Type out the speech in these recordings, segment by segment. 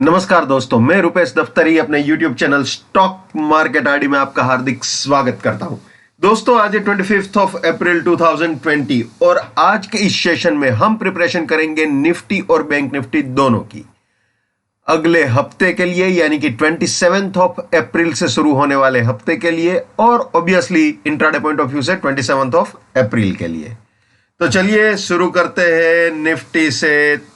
नमस्कार दोस्तों, मैं रुपेश दफ्तरी अपने YouTube channel stock market ID में आपका हार्दिक स्वागत करता हूं। दोस्तों, आज है 25 ऑफ अप्रैल 2020 और आज के इस सेशन में हम प्रिपरेशन करेंगे निफ्टी और बैंक निफ्टी दोनों की अगले हफ्ते के लिए, यानी कि 27 ऑफ अप्रैल से शुरू होने वाले हफ्ते के लिए और obviously intraday point of view से 27 ऑफ अप्रैल के लिए। तो चलिए शुरू करते हैं निफ्टी से।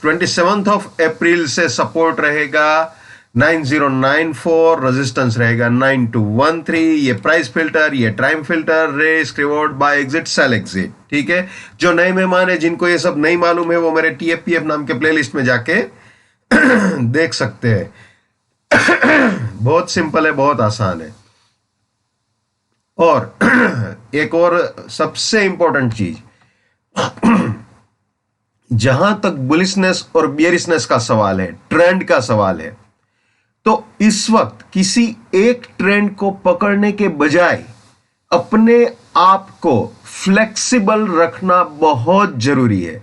27 ऑफ अप्रैल से सपोर्ट रहेगा 9094, रेजिस्टेंस रहेगा 9213। ये प्राइस फिल्टर, ये time filter, risk reward, buy exit, sell exit. ठीक है, जो नए मेहमान है जिनको ये सब नहीं मालूम है वो मेरे TFPF नाम के प्लेलिस्ट में जाके देख सकते हैं। बहुत सिंपल है, बहुत आसान है। और एक और सबसे इंपॉर्टेंट चीज, जहां तक बुलिशनेस और बियरिशनेस का सवाल है, ट्रेंड का सवाल है, तो इस वक्त किसी एक ट्रेंड को पकड़ने के बजाय अपने आप को फ्लेक्सिबल रखना बहुत जरूरी है।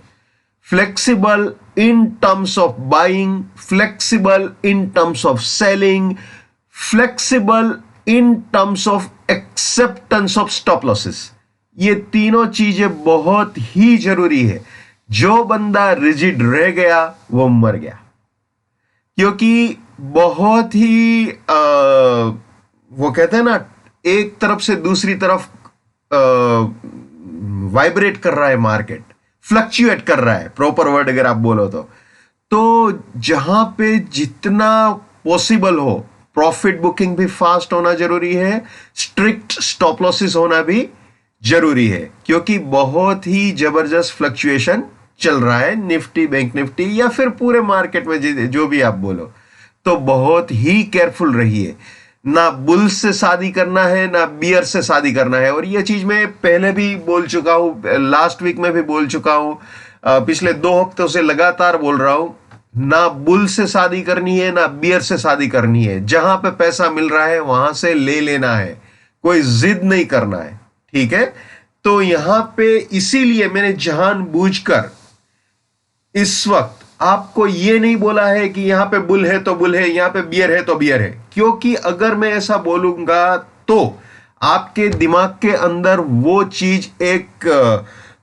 Flexible in terms of buying, flexible in terms of selling, flexible in terms of acceptance of stop losses. ये तीनों चीजें बहुत ही जरूरी है। जो बंदा रिजिड रह गया वो मर गया, क्योंकि बहुत ही वो कहते हैं ना, एक तरफ से दूसरी तरफ वाइब्रेट कर रहा है मार्केट, फ्लक्चुएट कर रहा है, प्रॉपर वर्ड अगर आप बोलो तो जहां पे जितना पॉसिबल हो प्रॉफिट बुकिंग भी फास्ट होना जरूरी है, स्ट्रिक्ट स्टॉप लॉसेस होना भी जरूरी है, क्योंकि बहुत ही जबरदस्त फ्लक्चुएशन चल रहा है निफ्टी, बैंक निफ्टी या फिर पूरे मार्केट में, जो भी आप बोलो। तो बहुत ही केयरफुल रहिए। ना बुल से शादी करना है, ना बियर से शादी करना है। और ये चीज मैं पहले भी बोल चुका हूं, लास्ट वीक में भी बोल चुका हूं, पिछले 2 हफ्तों से लगातार बोल रहा हूं। ना बुल से शादी करनी है, ना बियर से शादी करनी है। जहां पे पैसा मिल रहा है वहां से ले लेना है, कोई जिद नहीं करना है। ठीक है, तो यहां पे इसीलिए मैंने जानबूझकर इस वक्त आपको यह नहीं बोला है कि यहां पे बुल है तो बुल है, यहां पे बियर है तो बियर है, क्योंकि अगर मैं ऐसा बोलूंगा तो आपके दिमाग के अंदर वो चीज एक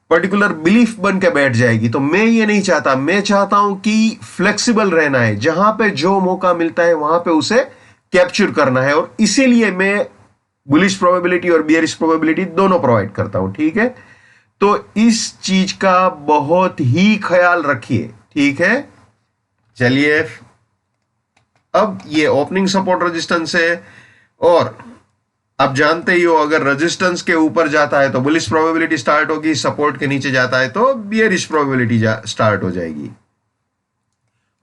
पर्टिकुलर बिलीफ बन के बैठ जाएगी। तो मैं ये नहीं चाहता। मैं चाहता हूं कि फ्लेक्सिबल रहना है, जहां पे जो मौका मिलता है वहां पे उसे कैप्चर करना है। और इसीलिए मैं बुलिश प्रोबेबिलिटी और बियरिश प्रोबेबिलिटी दोनों प्रोवाइड करता हूं। ठीक है, तो इस चीज का बहुत ही ख्याल रखिए। ठीक है, चलिए अब ये ओपनिंग सपोर्ट रेजिस्टेंस है, और आप जानते ही हो अगर रेजिस्टेंस के ऊपर जाता है तो बुलिश प्रोबेबिलिटी स्टार्ट होगी, सपोर्ट के नीचे जाता है तो बियरिश प्रोबेबिलिटी स्टार्ट हो जाएगी।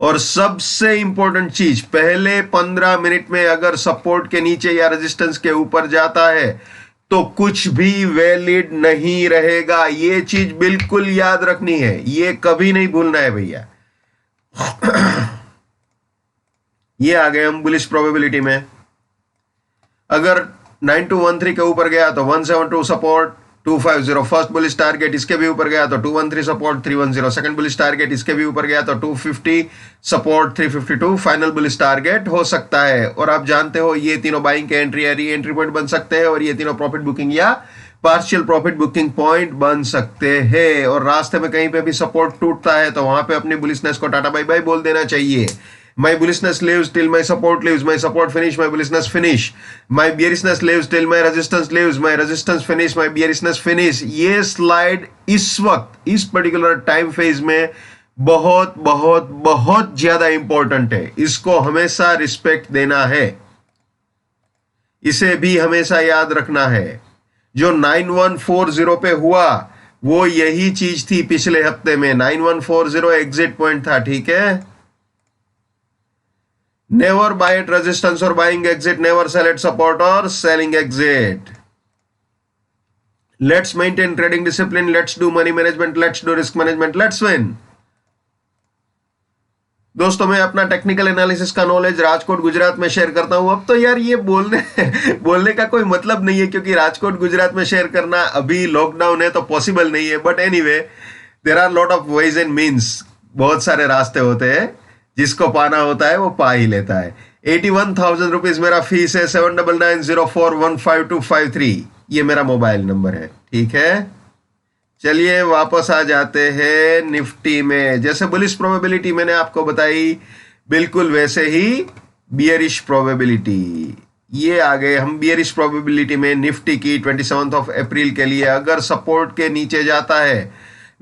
और सबसे इंपॉर्टेंट चीज, पहले 15 मिनट में अगर सपोर्ट के नीचे या रेजिस्टेंस के ऊपर जाता है तो कुछ भी वैलिड नहीं रहेगा। ये चीज बिल्कुल याद रखनी है, ये कभी नहीं भूलना है भैया। ये आ गए हम बुलिश प्रोबेबिलिटी में। अगर 9213 के ऊपर गया तो 172 सपोर्ट, 250 फर्स्ट बुलिश टारगेट, इसके भी ऊपर गया तो 213 सपोर्ट, 310 सेकंड बुलिश टारगेट, इसके भी ऊपर गया तो 250 सपोर्ट, 352 फाइनल बुलिश टारगेट हो सकता है। और आप जानते हो ये तीनों बाइंग के एंट्री या री एंट्री पॉइंट बन सकते हैं, और ये तीनों प्रॉफिट बुकिंग या पार्शियल प्रॉफिट बुकिंग पॉइंट बन सकते हैं। और रास्ते में कहीं पे भी सपोर्ट टूटता है तो वहां पे अपनी बुलिशनेस को टाटा बाय बाय बोल देना चाहिए। My bullishness lives till my support lives. My support finish. My bullishness finish. My bearishness lives till my resistance lives. My resistance finish. My bearishness finish. ये स्लाइड इस वक्त, इस particular time phase में बहुत बहुत बहुत ज्यादा इंपॉर्टेंट है। इसको हमेशा रिस्पेक्ट देना है, इसे भी हमेशा याद रखना है। जो 9140 पे हुआ वो यही चीज थी पिछले हफ्ते में। 9140 एग्जिट पॉइंट था। ठीक है, never buy at resistance or buying exit, never sell at support or selling exit. Let's maintain trading discipline, let's do money management, let's do risk management, let's win. दोस्तों, मैं अपना टेक्निकल एनालिसिस का knowledge Rajkot Gujarat में share करता हूं। अब तो यार ये बोलने का कोई मतलब नहीं है, क्योंकि राजकोट गुजरात में शेयर करना अभी लॉकडाउन है तो पॉसिबल नहीं है। But anyway, there are lot of ways and means, बहुत सारे रास्ते होते हैं जिसको पाना होता है वो पा ही लेता है। 81,000 रुपीज मेरा फीस है। 7990415253 ये मेरा मोबाइल नंबर है। ठीक है, चलिए वापस आ जाते हैं निफ्टी में। जैसे बुलिश प्रोबेबिलिटी मैंने आपको बताई, बिल्कुल वैसे ही बियरिश प्रोबेबिलिटी ये आ गए हम। बियरिश प्रोबेबिलिटी में निफ्टी की 27 अप्रैल के लिए अगर सपोर्ट के नीचे जाता है,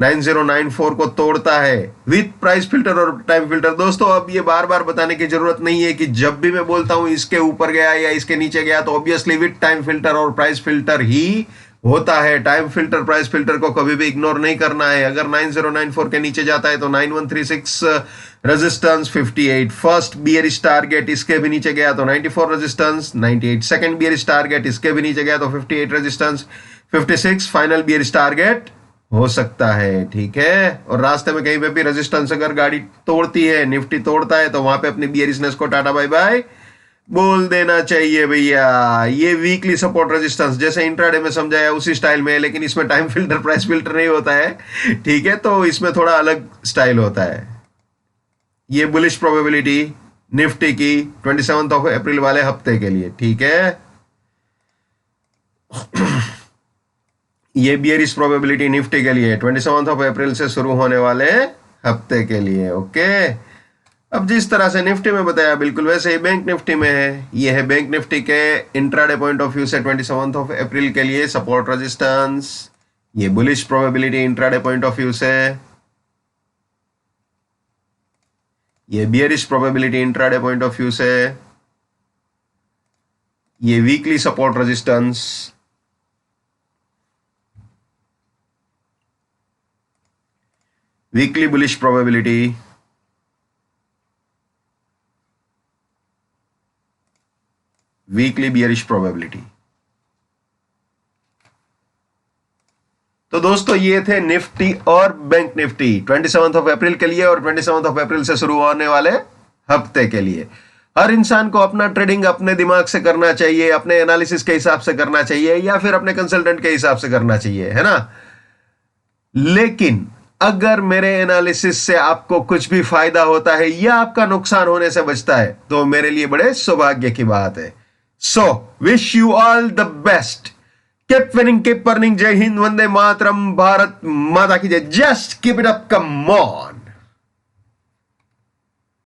9094 को तोड़ता है विथ प्राइस फिल्टर और टाइम फिल्टर। दोस्तों अब ये बार बार बताने की जरूरत नहीं है कि जब भी मैं बोलता हूं इसके ऊपर गया या इसके नीचे गया तो ऑब्वियसली विथ टाइम फिल्टर और प्राइस फिल्टर ही होता है। टाइम फिल्टर प्राइस फिल्टर को कभी भी इग्नोर नहीं करना है। अगर 9094 के नीचे जाता है तो 9136 रेजिस्टेंस, 58 फर्स्ट बियरिश टारगेट, इसके भी नीचे गया तो 94 रेजिस्टेंस, 98 सेकंड बियरिश टारगेट, इसके भी नीचे गया तो 58 रेजिस्टेंस, 56 फाइनल बियरिश टारगेट हो सकता है। ठीक है, और रास्ते में कहीं पे भी रेजिस्टेंस अगर गाड़ी तोड़ती है, निफ्टी तोड़ता है, तो वहां पे अपनी बियरिशनेस को टाटा बाय बाय बोल देना चाहिए भैया। ये वीकली सपोर्ट रेजिस्टेंस जैसे इंट्राडे में समझाया उसी स्टाइल में है, लेकिन इसमें टाइम फिल्टर प्राइस फिल्टर नहीं होता है। ठीक है, तो इसमें थोड़ा अलग स्टाइल होता है। ये बुलिश प्रोबेबिलिटी निफ्टी की 27 अप्रैल वाले हफ्ते के लिए। ठीक है, ये बियरिश प्रोबेबिलिटी निफ्टी के लिए 27 अप्रैल से शुरू होने वाले हफ्ते के लिए। ओके, अब जिस तरह से निफ्टी में बताया बिल्कुल वैसे ही बैंक निफ्टी में है। ये है बैंक निफ्टी के इंट्राडे पॉइंट ऑफ व्यू से 27 अप्रैल के लिए सपोर्ट रेजिस्टेंस। ये bullish probability intraday point of view से, ये bearish probability intraday point of view से, ये weekly support resistance, weekly bullish probability, weekly bearish probability. तो दोस्तों ये थे निफ्टी और बैंक निफ्टी 27 अप्रैल के लिए और 27 अप्रैल से शुरू होने वाले हफ्ते के लिए। हर इंसान को अपना ट्रेडिंग अपने दिमाग से करना चाहिए, अपने एनालिसिस के हिसाब से करना चाहिए या फिर अपने कंसल्टेंट के हिसाब से करना चाहिए, है ना। लेकिन अगर मेरे एनालिसिस से आपको कुछ भी फायदा होता है या आपका नुकसान होने से बचता है तो मेरे लिए बड़े सौभाग्य की बात है। So wish you all the best, keep winning, keep earning. जय हिंद, वंदे मातरम, भारत माता की जय। Just keep it up, come on.